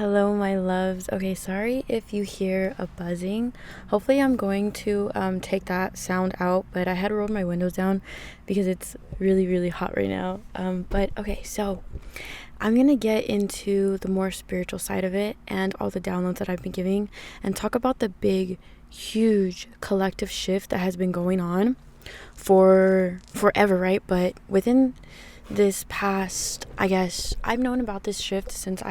Hello, my loves. Okay, sorry if you hear a buzzing. Hopefully, I'm going to take that sound out, but I had rolled my windows down because it's really, really hot right now. But okay, so I'm gonna get into the more spiritual side of it and all the downloads that I've been giving and talk about the big, huge collective shift that has been going on for forever, right? But within this past, I guess, I've known about this shift since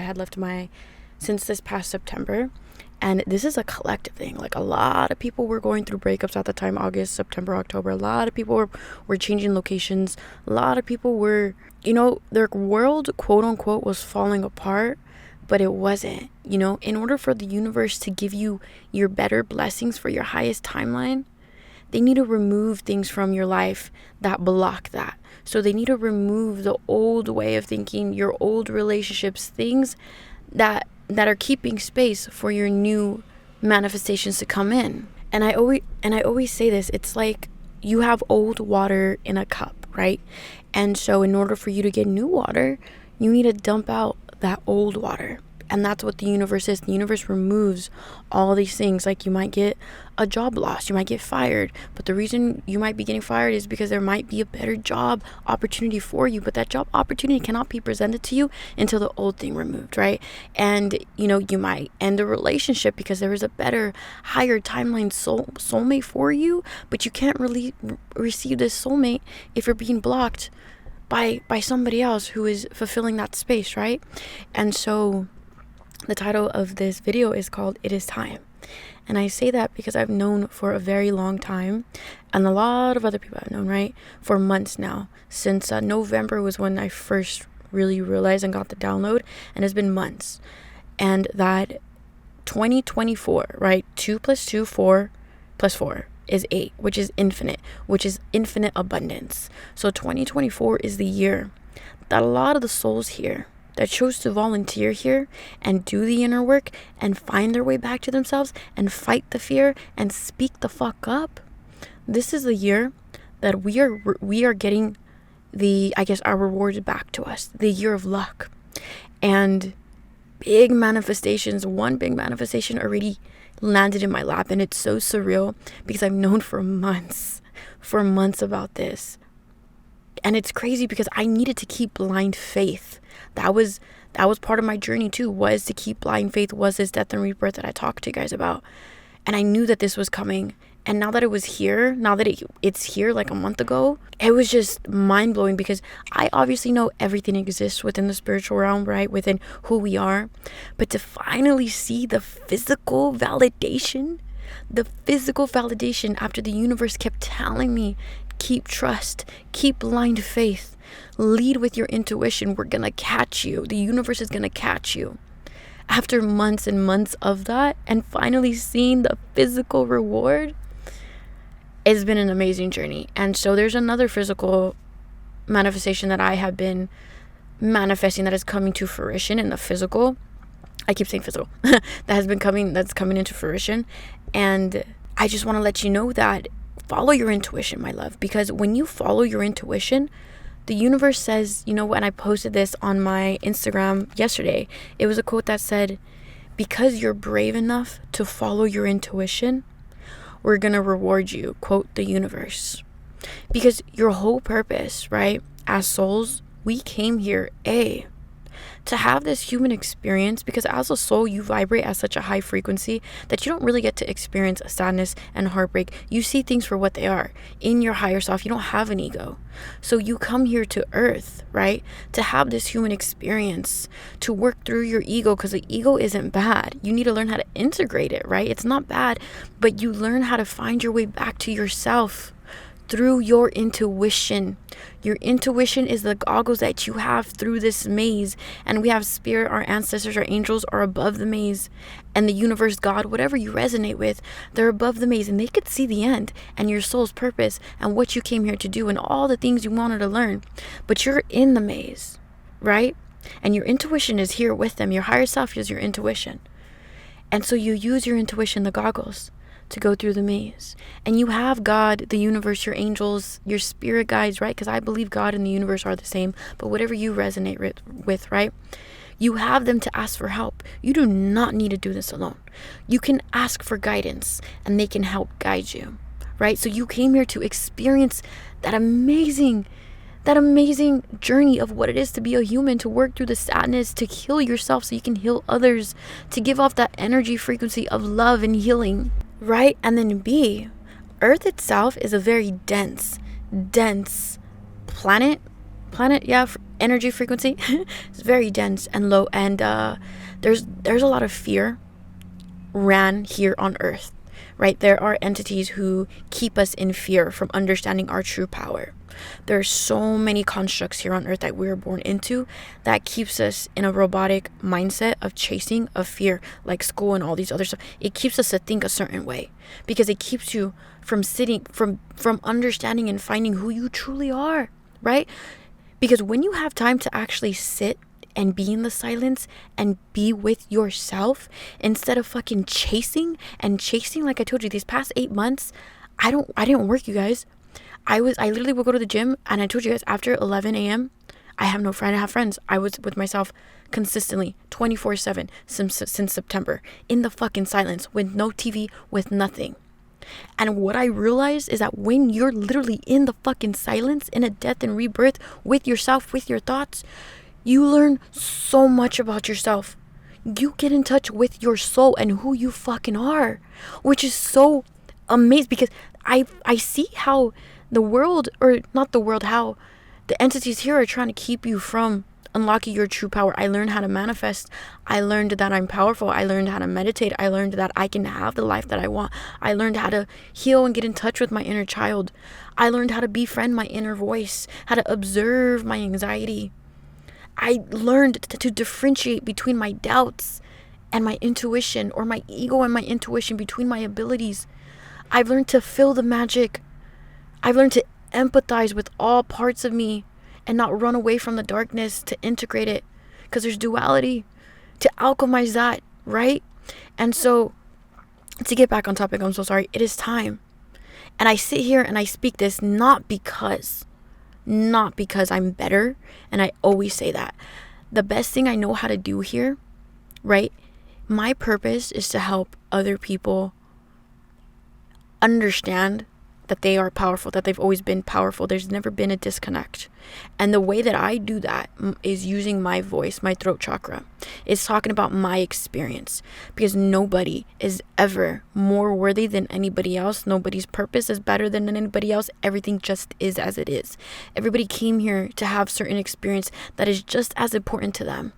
this past September. And this is a collective thing. Like, a lot of people were going through breakups at the time, August, September, October. A lot of people were changing locations. A lot of people were, their world, quote unquote, was falling apart, but it wasn't. In order for the universe to give you your better blessings for your highest timeline, they need to remove things from your life that block that. So they need to remove the old way of thinking, your old relationships, things that are keeping space for your new manifestations to come in. And I always say this, it's like you have old water in a cup, right? And so in order for you to get new water, you need to dump out that old water. And that's what the universe is. The universe removes all these things. Like, you might get a job loss, you might get fired, but the reason you might be getting fired is because there might be a better job opportunity for you, but that job opportunity cannot be presented to you until the old thing removed, right? And you might end a relationship because there is a better, higher timeline soulmate for you, but you can't really receive this soulmate if you're being blocked by somebody else who is fulfilling that space, right? And so the title of this video is called It Is Time. And I say that because I've known for a very long time, and a lot of other people I've known, right, for months now. Since November was when I first really realized and got the download, and it's been months. And that 2024, right, 2 + 2, 4 + 4 is 8, which is infinite abundance. So 2024 is the year that a lot of the souls here that chose to volunteer here and do the inner work and find their way back to themselves and fight the fear and speak the fuck up. This is the year that we are getting our rewards back to us, the year of luck. And big manifestations, one big manifestation already landed in my lap, and it's so surreal because I've known for months about this. And it's crazy because I needed to keep blind faith. That was part of my journey too, was to keep blind faith, was this death and rebirth that I talked to you guys about. And I knew that this was coming. And now that it was here, it's here like a month ago, it was just mind-blowing because I obviously know everything exists within the spiritual realm, right? Within who we are. But to finally see the physical validation after the universe kept telling me, keep trust, keep blind faith, lead with your intuition. We're gonna catch you. The universe is gonna catch you. After months and months of that, and finally seeing the physical reward, it's been an amazing journey. And so there's another physical manifestation that I have been manifesting that is coming to fruition in the physical. I keep saying physical. that's coming into fruition. And I just want to let you know that follow your intuition, my love, because when you follow your intuition, the universe says, when I posted this on my Instagram yesterday, it was a quote that said, because you're brave enough to follow your intuition, we're going to reward you, quote, the universe. Because your whole purpose, right, as souls, we came here, to have this human experience, because as a soul you vibrate at such a high frequency that you don't really get to experience sadness and heartbreak. You see things for what they are. In your higher self, you don't have an ego. So you come here to earth, right, to have this human experience, to work through your ego, because the ego isn't bad. You need to learn how to integrate it, right? It's not bad, but you learn how to find your way back to yourself through your intuition. Your intuition is the goggles that you have through this maze. And we have spirit, our ancestors, our angels are above the maze. And the universe, God, whatever you resonate with, they're above the maze. And they could see the end and your soul's purpose and what you came here to do and all the things you wanted to learn. But you're in the maze, right? And your intuition is here with them. Your higher self is your intuition. And so you use your intuition, the goggles, to go through the maze. And you have God, the universe, your angels, your spirit guides, right? Because I believe God and the universe are the same, but whatever you resonate with, right? You have them to ask for help. You do not need to do this alone. You can ask for guidance and they can help guide you, right? So you came here to experience that amazing journey of what it is to be a human, to work through the sadness, to heal yourself so you can heal others, to give off that energy frequency of love and healing, right? And then B, Earth itself is a very dense planet, yeah, energy frequency. It's very dense and low, and there's a lot of fear ran here on Earth, right? There are entities who keep us in fear from understanding our true power. There are so many constructs here on Earth that we were born into that keeps us in a robotic mindset of chasing, of fear, like school and all these other stuff. It keeps us to think a certain way because it keeps you from understanding and finding who you truly are, right? Because when you have time to actually sit and be in the silence and be with yourself instead of fucking chasing, like I told you, these past 8 months, I didn't work, you guys. I literally would go to the gym, and I told you guys, after 11 a.m., I have no friend. I have friends. I was with myself consistently 24/7 since September, in the fucking silence, with no TV, with nothing. And what I realized is that when you're literally in the fucking silence, in a death and rebirth with yourself, with your thoughts, you learn so much about yourself. You get in touch with your soul and who you fucking are, which is so amazing, because I see how the world, or not the world, how the entities here are trying to keep you from unlocking your true power. I learned how to manifest. I learned that I'm powerful. I learned how to meditate. I learned that I can have the life that I want. I learned how to heal and get in touch with my inner child. I learned how to befriend my inner voice, how to observe my anxiety. I learned to differentiate between my doubts and my intuition, or my ego and my intuition, between my abilities. I've learned to feel the magic. I've learned to empathize with all parts of me and not run away from the darkness, to integrate it, because there's duality, to alchemize that, right? And so, to get back on topic, I'm so sorry, it is time. And I sit here and I speak this not because I'm better, and I always say that. The best thing I know how to do here, right? My purpose is to help other people understand that they are powerful, that they've always been powerful. There's never been a disconnect. And the way that I do that is using my voice, my throat chakra. It's talking about my experience, because nobody is ever more worthy than anybody else. Nobody's purpose is better than anybody else. Everything just is as it is. Everybody came here to have certain experience that is just as important to them.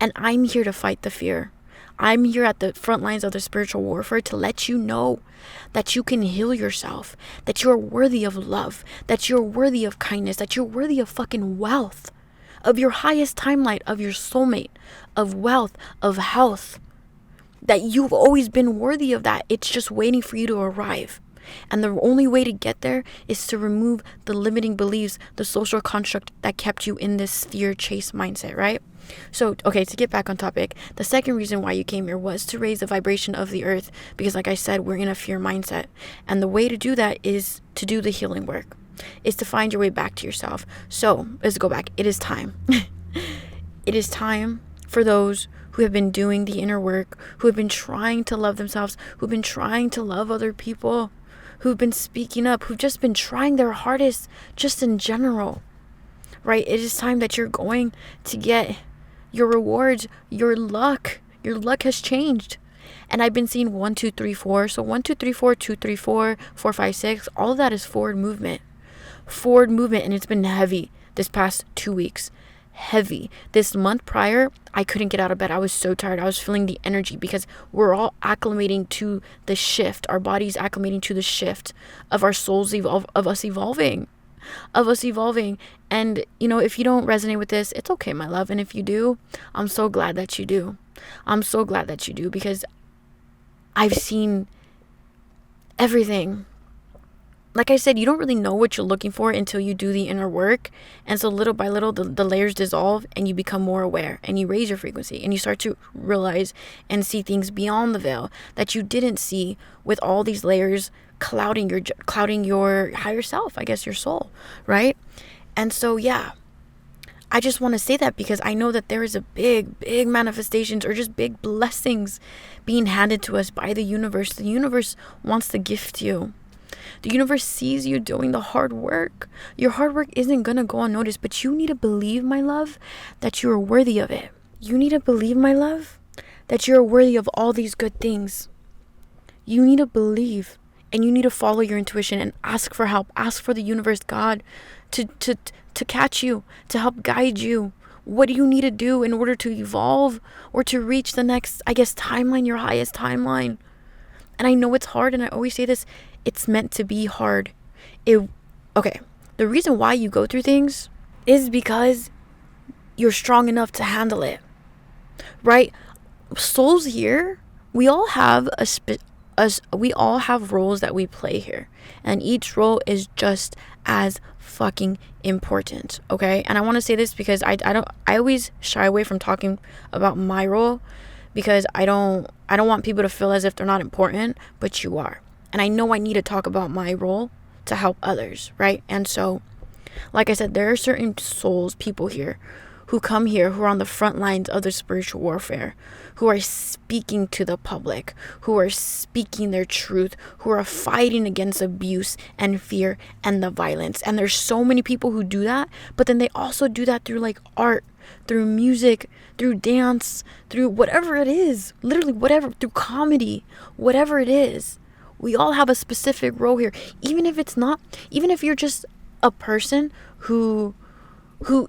And I'm here to fight the fear. I'm here at the front lines of the spiritual warfare to let you know that you can heal yourself, that you're worthy of love, that you're worthy of kindness, that you're worthy of fucking wealth, of your highest timeline, of your soulmate, of wealth, of health, that you've always been worthy of that. It's just waiting for you to arrive. And the only way to get there is to remove the limiting beliefs, the social construct that kept you in this fear chase mindset, right? So, okay, to get back on topic, the second reason why you came here was to raise the vibration of the earth, because like I said, we're in a fear mindset. And the way to do that is to do the healing work, is to find your way back to yourself. So let's go back. It is time. It is time for those who have been doing the inner work, who have been trying to love themselves, who've been trying to love other people, who've been speaking up, who've just been trying their hardest, just in general, right? It is time that you're going to get your rewards, your luck has changed. And I've been seeing 1, 2, 3, 4. So 1, 2, 3, 4, 2, 3, 4, 4, 5, 6. All of that is forward movement. And it's been heavy this past 2 weeks. Heavy. This month prior, I couldn't get out of bed. I was so tired. I was feeling the energy, because we're all acclimating to the shift. Our body's acclimating to the shift of our souls of us evolving. And if you don't resonate with this, it's okay, my love. And if you do, I'm so glad that you do. Because I've seen everything. Like I said, you don't really know what you're looking for until you do the inner work. And so little by little, the layers dissolve and you become more aware, and you raise your frequency, and you start to realize and see things beyond the veil that you didn't see, with all these layers clouding your higher self, I guess, your soul, right? And so, yeah, I just want to say that because I know that there is a big manifestations or just big blessings being handed to us by the universe. The universe wants to gift you. The universe sees you doing the hard work. Your hard work isn't going to go unnoticed, but you need to believe, my love, that you are worthy of it. You need to believe, my love, that you're worthy of all these good things. You need to believe, and you need to follow your intuition and ask for help. Ask for the universe, God, to catch you, to help guide you. What do you need to do in order to evolve or to reach the next, timeline, your highest timeline? And I know it's hard, and I always say this, it's meant to be hard. Okay, the reason why you go through things is because you're strong enough to handle it, right? Souls here, we all have we all have roles that we play here, and each role is just as fucking important, okay? And I want to say this because I always shy away from talking about my role because I don't want people to feel as if they're not important, but you are. And I know I need to talk about my role to help others, right? And so, like I said, there are certain souls, people here who come here, who are on the front lines of the spiritual warfare, who are speaking to the public, who are speaking their truth, who are fighting against abuse and fear and the violence. And there's so many people who do that, but then they also do that through like art, through music, through dance, through whatever it is, literally whatever, through comedy, whatever it is. We all have a specific role here, even if you're just a person who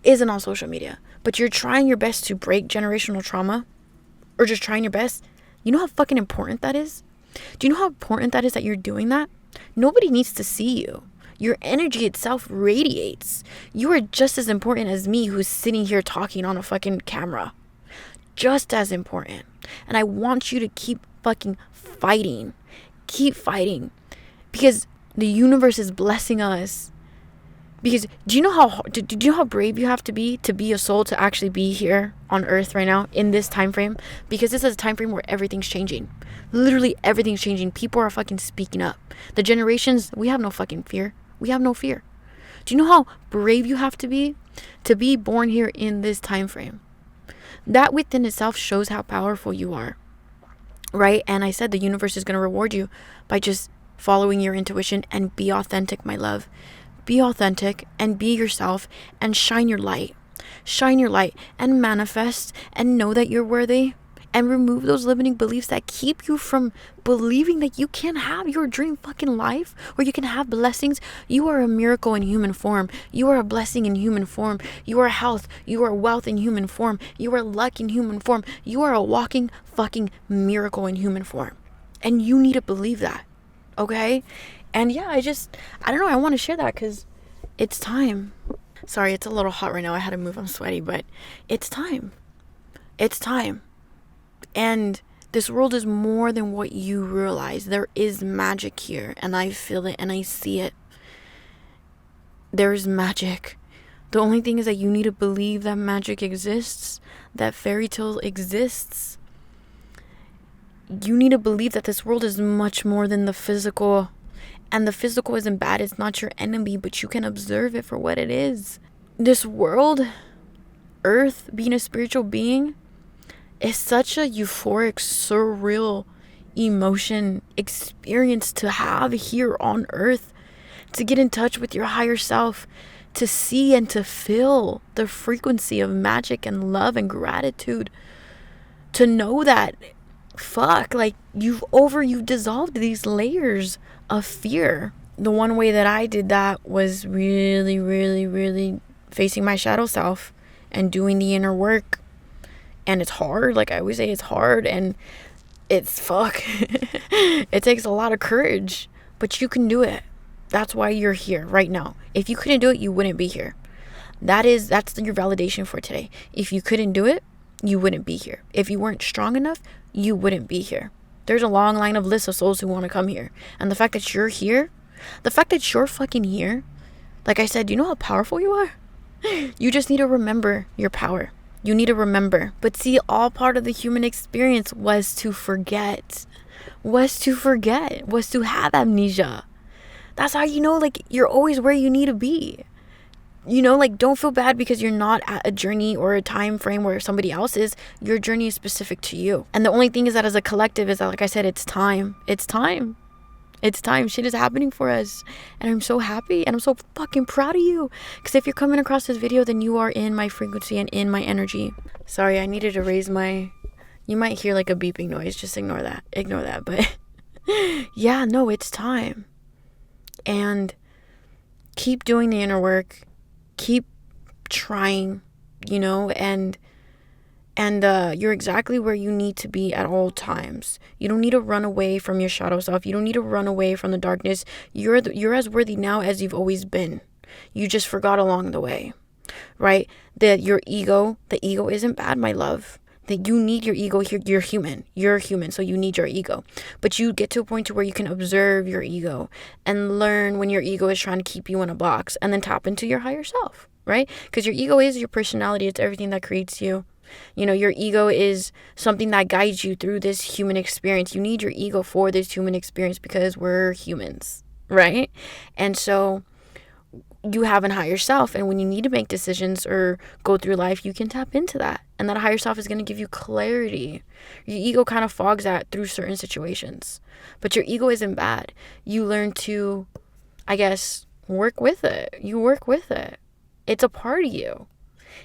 isn't on social media, but you're trying your best to break generational trauma, or just trying your best. You know how fucking important that is? Do you know how important that is that you're doing that? Nobody needs to see you. Your energy itself radiates. You are just as important as me who's sitting here talking on a fucking camera. Just as important. And I want you to keep fucking fighting. Keep fighting. Because the universe is blessing us. Because do you know how brave you have to be a soul to actually be here on earth right now in this time frame? Because this is a time frame where everything's changing. Literally everything's changing. People are fucking speaking up. The generations, we have no fucking fear. We have no fear. Do you know how brave you have to be born here in this time frame? That within itself shows how powerful you are. Right? And I said the universe is going to reward you by just following your intuition and be authentic, my love. Be authentic and be yourself and shine your light. Shine your light and manifest and know that you're worthy, and remove those limiting beliefs that keep you from believing that you can have your dream fucking life, or you can have blessings. You are a miracle in human form. You are a blessing in human form. You are health. You are wealth in human form. You are luck in human form. You are a walking fucking miracle in human form. And you need to believe that. Okay? And yeah, I don't know. I want to share that because it's time. Sorry, it's a little hot right now. I had to move. I'm sweaty, but it's time. It's time. And this world is more than what you realize. There is magic here, and I feel it and I see it. There is magic. The only thing is that you need to believe that magic exists, that fairy tale exists. You need to believe that this world is much more than the physical. And the physical isn't bad. It's not your enemy, but you can observe it for what it is. This world, Earth, being a spiritual being, is such a euphoric, surreal emotion experience to have here on Earth. To get in touch with your higher self, to see and to feel the frequency of magic and love and gratitude. To know that, you've dissolved these layers of fear. The one way that I did that was really, really, really facing my shadow self and doing the inner work. And it's hard. Like I always say, it's hard and it's it takes a lot of courage, but you can do it. That's why you're here right now. If you couldn't do it, you wouldn't be here. That's your validation for today. If you couldn't do it, you wouldn't be here. If you weren't strong enough, you wouldn't be here. There's a long line of lists of souls who want to come here. And the fact that you're here, the fact that you're fucking here, like I said, do you know how powerful you are? You just need to remember your power. You need to remember. But see, all part of the human experience was to forget. Was to have amnesia. That's how you know, you're always where you need to be. like, don't feel bad because you're not at a journey or a time frame where somebody else is. Your journey is specific to you. And the only thing is that as a collective is that, like I said, it's time. Shit is happening for us, and I'm so happy, and I'm so fucking proud of you, because if you're coming across this video, then you are in my frequency and in my energy. Sorry, I needed to raise my, you might hear like a beeping noise, just ignore that, but yeah, no, it's time. And keep doing the inner work, keep trying, and you're exactly where you need to be at all times. You don't need to run away from your shadow self. You don't need to run away from the darkness. You're as worthy now as you've always been. You just forgot along the way, right? The ego isn't bad, my love. That you need your ego here. You're human, so you need your ego. But you get to a point to where you can observe your ego and learn when your ego is trying to keep you in a box, and then tap into your higher self, right? Because your ego is your personality. It's everything that creates you. Your ego is something that guides you through this human experience. You need your ego for this human experience because we're humans, right? And so you have a higher self, and when you need to make decisions or go through life, you can tap into that, and that higher self is going to give you clarity. Your ego kind of fogs that through certain situations, but your ego isn't bad. You learn to, I guess, work with it. It's a part of you.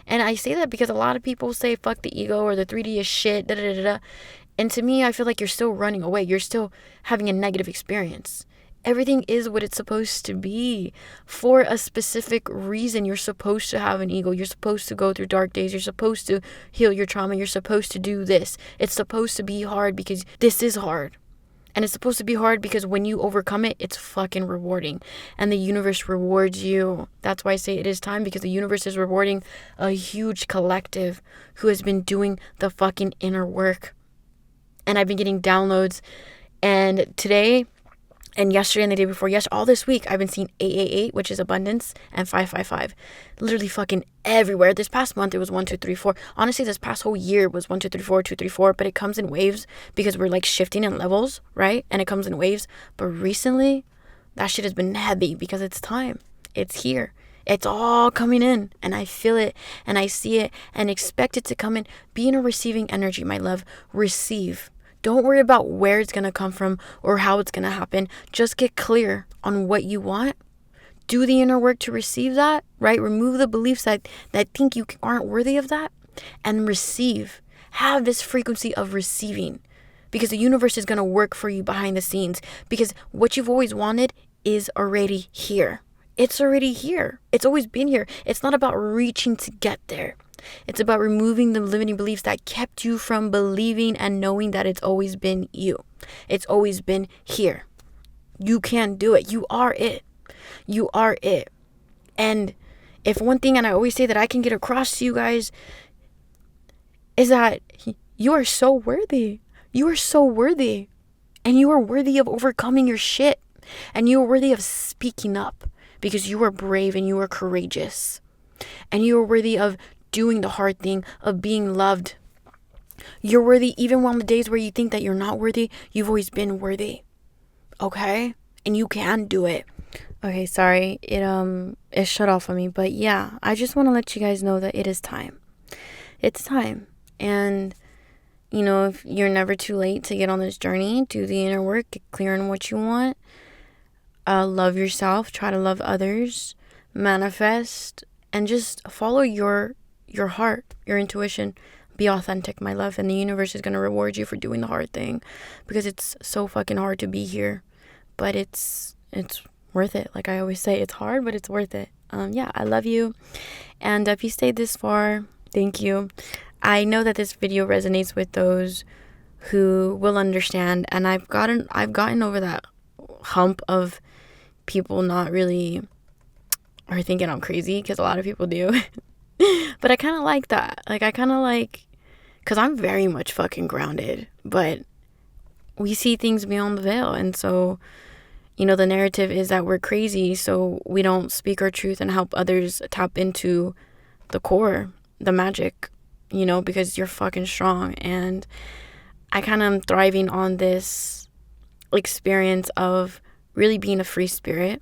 And I say that because a lot of people say fuck the ego, or the 3D is shit, da da da da. And to me, I feel like you're still running away. You're still having a negative experience. Everything is what it's supposed to be for a specific reason. You're supposed to have an ego. You're supposed to go through dark days. You're supposed to heal your trauma. You're supposed to do this. It's supposed to be hard because this is hard. And it's supposed to be hard because when you overcome it, it's fucking rewarding. And the universe rewards you. That's why I say it is time, because the universe is rewarding a huge collective who has been doing the fucking inner work. And I've been getting downloads. And today and yesterday and the day before, all this week, I've been seeing 888, which is abundance, and 555. Literally fucking everywhere. This past month, it was 1, 2, 3, 4. Honestly, this past whole year was 1, 2, 3, 4, 2, 3, 4. But it comes in waves because we're like shifting in levels, right? And it comes in waves. But recently, that shit has been heavy because it's time. It's here. It's all coming in, and I feel it, and I see it, and expect it to come in. Be in a receiving energy, my love. Receive. Don't worry about where it's going to come from or how it's going to happen. Just get clear on what you want. Do the inner work to receive that, right? Remove the beliefs that think you aren't worthy of that, and receive. Have this frequency of receiving, because the universe is going to work for you behind the scenes, because what you've always wanted is already here. It's already here. It's always been here. It's not about reaching to get there. It's about removing the limiting beliefs that kept you from believing and knowing that it's always been you. It's always been here. You can do it. You are it. You are it. And if one thing, and I always say that I can get across to you guys, is that you are so worthy. You are so worthy. And you are worthy of overcoming your shit. And you are worthy of speaking up, because you are brave and you are courageous. And you are worthy of doing the hard thing, of being loved. You're worthy even on the days where you think that you're not worthy. You've always been worthy. Okay? And you can do it. Okay, sorry. It shut off on me. But yeah, I just want to let you guys know that it is time. It's time. And, if you're never too late to get on this journey, do the inner work, get clear on what you want. Love yourself. Try to love others. Manifest. And just follow your heart, your intuition. Be authentic, my love, and the universe is going to reward you for doing the hard thing, because it's so fucking hard to be here, but it's worth it. Like I always say, it's hard, but it's worth it. I love you, and if you stayed this far, thank you. I know that this video resonates with those who will understand, and I've gotten over that hump of people not really are thinking I'm crazy, because a lot of people do. But I kind of like that. Because I'm very much fucking grounded, but we see things beyond the veil. And so, the narrative is that we're crazy, so we don't speak our truth and help others tap into the core, the magic, because you're fucking strong. And I kind of am thriving on this experience of really being a free spirit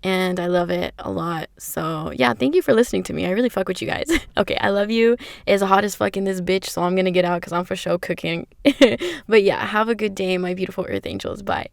and I love it a lot. So yeah, thank you for listening to me. I really fuck with you guys. Okay, I love you. It's hot as fuck in this bitch, so I'm gonna get out because I'm for sure cooking. But yeah, have a good day, my beautiful earth angels. Bye.